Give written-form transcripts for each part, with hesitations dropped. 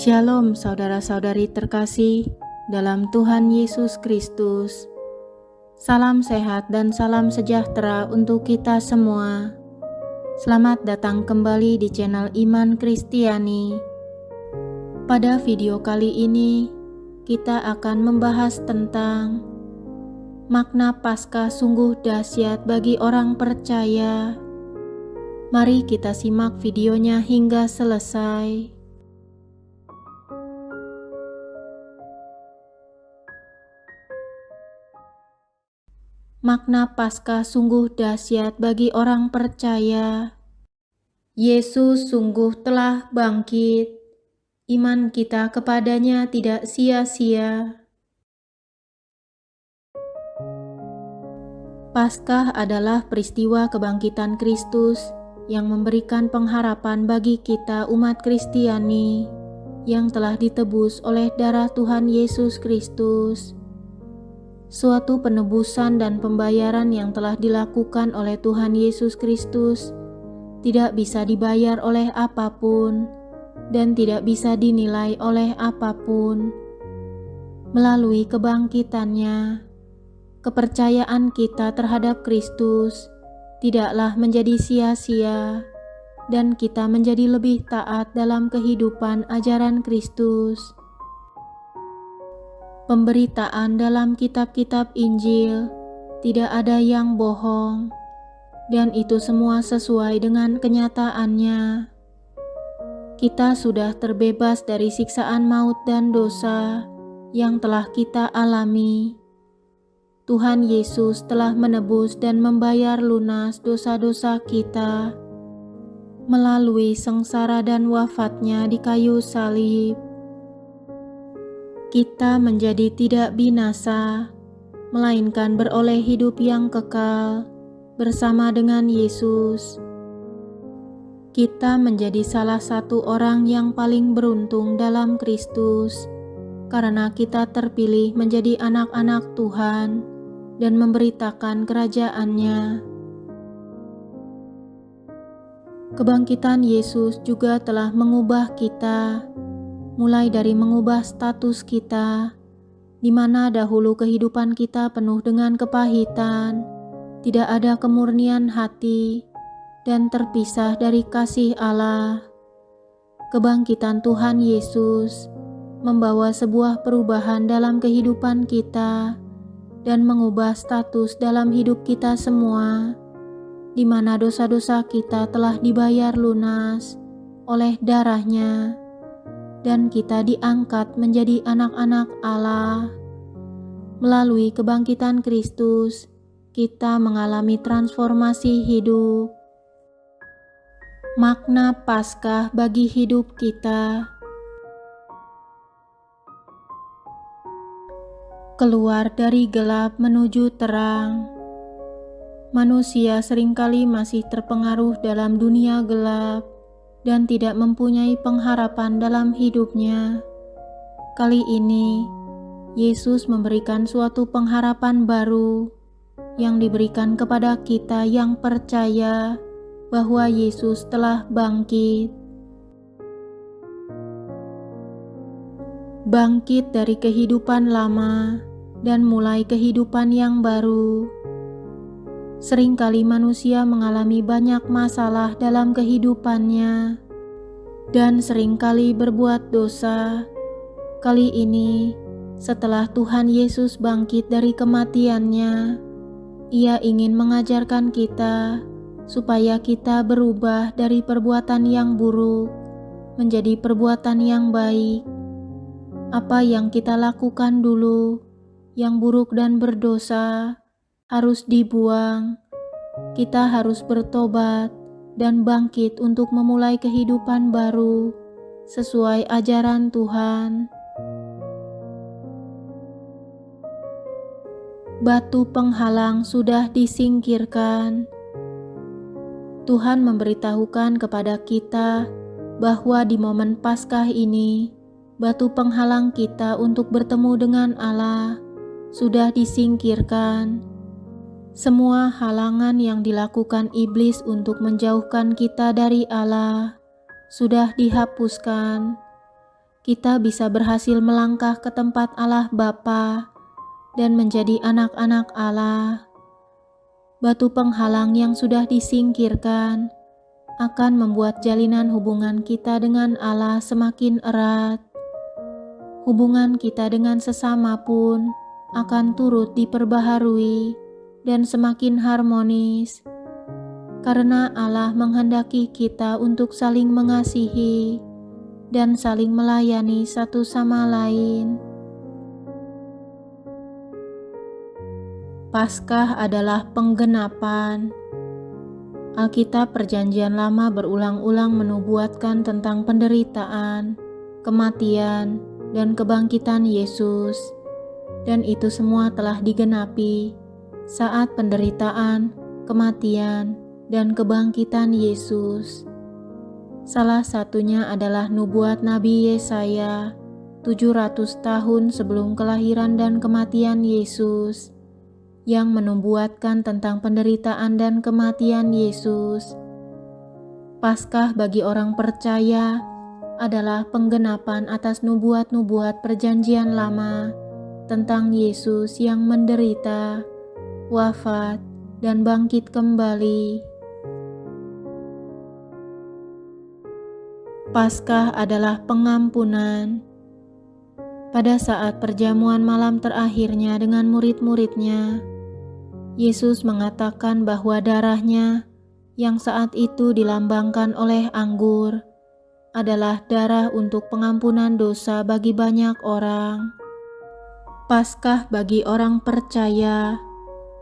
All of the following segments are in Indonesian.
Shalom saudara-saudari terkasih dalam Tuhan Yesus Kristus. Salam sehat dan salam sejahtera untuk kita semua. Selamat datang kembali di channel Iman Kristiani. Pada video kali ini, kita akan membahas tentang makna Paskah sungguh dahsyat bagi orang percaya. Mari kita simak videonya hingga selesai. Makna Paskah sungguh dahsyat bagi orang percaya. Yesus sungguh telah bangkit. Iman kita kepadanya tidak sia-sia. Paskah adalah peristiwa kebangkitan Kristus yang memberikan pengharapan bagi kita umat Kristiani yang telah ditebus oleh darah Tuhan Yesus Kristus. Suatu penebusan dan pembayaran yang telah dilakukan oleh Tuhan Yesus Kristus tidak bisa dibayar oleh apapun dan tidak bisa dinilai oleh apapun. Melalui kebangkitannya, kepercayaan kita terhadap Kristus tidaklah menjadi sia-sia dan kita menjadi lebih taat dalam kehidupan ajaran Kristus. Pemberitaan dalam kitab-kitab Injil tidak ada yang bohong, dan itu semua sesuai dengan kenyataannya. Kita sudah terbebas dari siksaan maut dan dosa yang telah kita alami. Tuhan Yesus telah menebus dan membayar lunas dosa-dosa kita melalui sengsara dan wafatnya di kayu salib. Kita menjadi tidak binasa, melainkan beroleh hidup yang kekal bersama dengan Yesus. Kita menjadi salah satu orang yang paling beruntung dalam Kristus, karena kita terpilih menjadi anak-anak Tuhan dan memberitakan kerajaan-Nya. Kebangkitan Yesus juga telah mengubah kita, mulai dari mengubah status kita, di mana dahulu kehidupan kita penuh dengan kepahitan, tidak ada kemurnian hati, dan terpisah dari kasih Allah. Kebangkitan Tuhan Yesus membawa sebuah perubahan dalam kehidupan kita dan mengubah status dalam hidup kita semua, di mana dosa-dosa kita telah dibayar lunas oleh darah-Nya, dan kita diangkat menjadi anak-anak Allah. Melalui kebangkitan Kristus, kita mengalami transformasi hidup. Makna Paskah bagi hidup kita. Keluar dari gelap menuju terang. Manusia seringkali masih terpengaruh dalam dunia gelap dan tidak mempunyai pengharapan dalam hidupnya. Kali ini, Yesus memberikan suatu pengharapan baru yang diberikan kepada kita yang percaya bahwa Yesus telah bangkit. Bangkit dari kehidupan lama dan mulai kehidupan yang baru. Seringkali manusia mengalami banyak masalah dalam kehidupannya dan seringkali berbuat dosa. Kali ini, setelah Tuhan Yesus bangkit dari kematiannya, Ia ingin mengajarkan kita supaya kita berubah dari perbuatan yang buruk menjadi perbuatan yang baik. Apa yang kita lakukan dulu, yang buruk dan berdosa, harus dibuang. Kita harus bertobat dan bangkit untuk memulai kehidupan baru sesuai ajaran Tuhan. Batu penghalang sudah disingkirkan. Tuhan memberitahukan kepada kita bahwa di momen Paskah ini, batu penghalang kita untuk bertemu dengan Allah sudah disingkirkan. Semua halangan yang dilakukan iblis untuk menjauhkan kita dari Allah sudah dihapuskan. kita bisa berhasil melangkah ke tempat Allah Bapa dan menjadi anak-anak Allah. Batu penghalang yang sudah disingkirkan akan membuat jalinan hubungan kita dengan Allah semakin erat. Hubungan kita dengan sesama pun akan turut diperbaharui dan semakin harmonis, karena Allah menghendaki kita untuk saling mengasihi dan saling melayani satu sama lain. Paskah adalah penggenapan. Alkitab Perjanjian Lama berulang-ulang menubuatkan tentang penderitaan, kematian, dan kebangkitan Yesus, dan itu semua telah digenapi saat penderitaan, kematian, dan kebangkitan Yesus. Salah satunya adalah nubuat Nabi Yesaya 700 tahun sebelum kelahiran dan kematian Yesus, yang menubuatkan tentang penderitaan dan kematian Yesus. Paskah bagi orang percaya adalah penggenapan atas nubuat-nubuat Perjanjian Lama tentang Yesus yang menderita, wafat, dan bangkit kembali. Paskah adalah pengampunan. Pada saat perjamuan malam terakhirnya dengan murid-muridnya, Yesus mengatakan bahwa darah-Nya yang saat itu dilambangkan oleh anggur adalah darah untuk pengampunan dosa bagi banyak orang. Paskah bagi orang percaya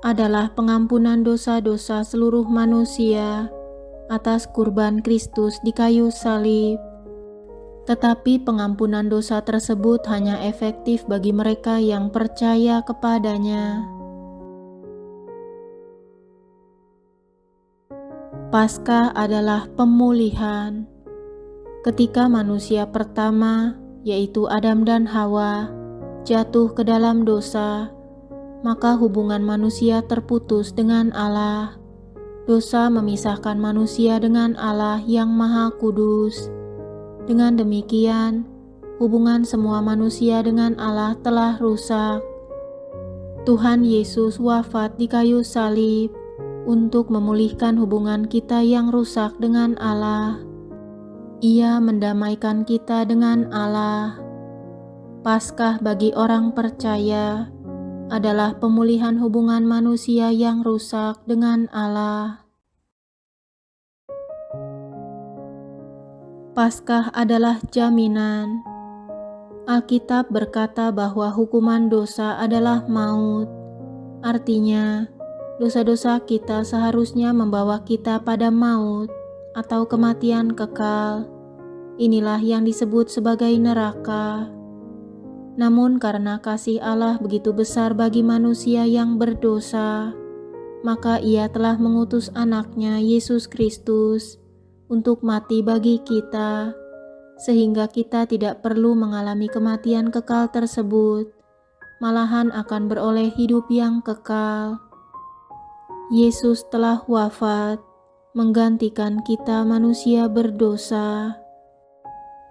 adalah pengampunan dosa-dosa seluruh manusia atas kurban Kristus di kayu salib. Tetapi pengampunan dosa tersebut hanya efektif bagi mereka yang percaya kepadanya. Paskah adalah pemulihan. Ketika manusia pertama, yaitu Adam dan Hawa, jatuh ke dalam dosa, maka hubungan manusia terputus dengan Allah. Dosa memisahkan manusia dengan Allah yang Maha Kudus. Dengan demikian, hubungan semua manusia dengan Allah telah rusak. Tuhan Yesus wafat di kayu salib untuk memulihkan hubungan kita yang rusak dengan Allah. Ia mendamaikan kita dengan Allah. Paskah bagi orang percaya adalah pemulihan hubungan manusia yang rusak dengan Allah. Paskah adalah jaminan. Alkitab berkata bahwa hukuman dosa adalah maut. Artinya, dosa-dosa kita seharusnya membawa kita pada maut atau kematian kekal. Inilah yang disebut sebagai neraka. Namun karena kasih Allah begitu besar bagi manusia yang berdosa, maka Ia telah mengutus anaknya Yesus Kristus untuk mati bagi kita, sehingga kita tidak perlu mengalami kematian kekal tersebut, malahan akan beroleh hidup yang kekal. Yesus telah wafat, menggantikan kita manusia berdosa.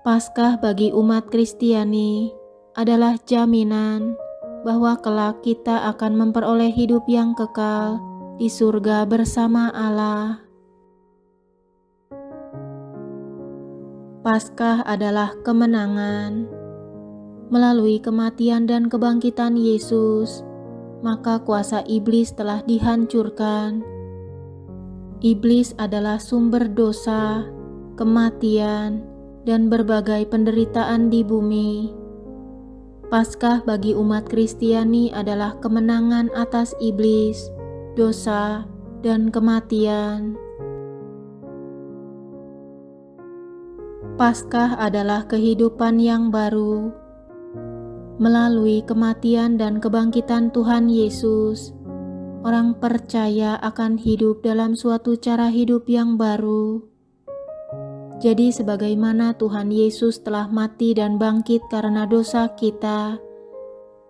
Paskah bagi umat Kristiani adalah jaminan bahwa kelak kita akan memperoleh hidup yang kekal di surga bersama Allah. Paskah adalah kemenangan. Melalui kematian dan kebangkitan Yesus, maka kuasa iblis telah dihancurkan. Iblis adalah sumber dosa, kematian, dan berbagai penderitaan di bumi. Paskah bagi umat Kristiani adalah kemenangan atas iblis, dosa, dan kematian. Paskah adalah kehidupan yang baru. Melalui kematian dan kebangkitan Tuhan Yesus, orang percaya akan hidup dalam suatu cara hidup yang baru. Jadi sebagaimana Tuhan Yesus telah mati dan bangkit karena dosa kita,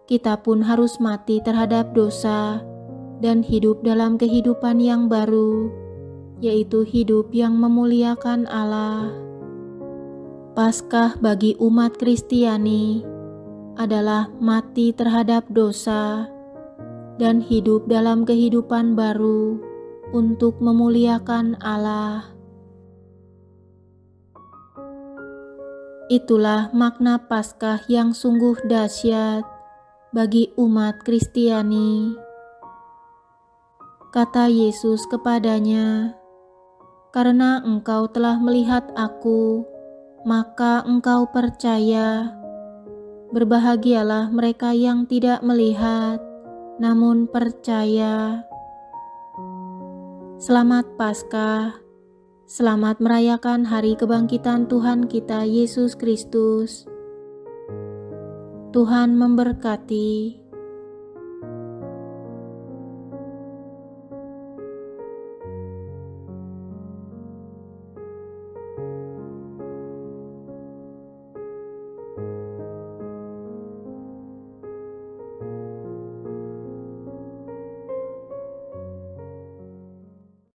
kita pun harus mati terhadap dosa dan hidup dalam kehidupan yang baru, yaitu hidup yang memuliakan Allah. Paskah bagi umat Kristiani adalah mati terhadap dosa dan hidup dalam kehidupan baru untuk memuliakan Allah. Itulah makna Paskah yang sungguh dahsyat bagi umat Kristiani. Kata Yesus kepadanya, "Karena engkau telah melihat Aku, maka engkau percaya. Berbahagialah mereka yang tidak melihat, namun percaya." Selamat Paskah, selamat merayakan hari kebangkitan Tuhan kita Yesus Kristus. Tuhan memberkati.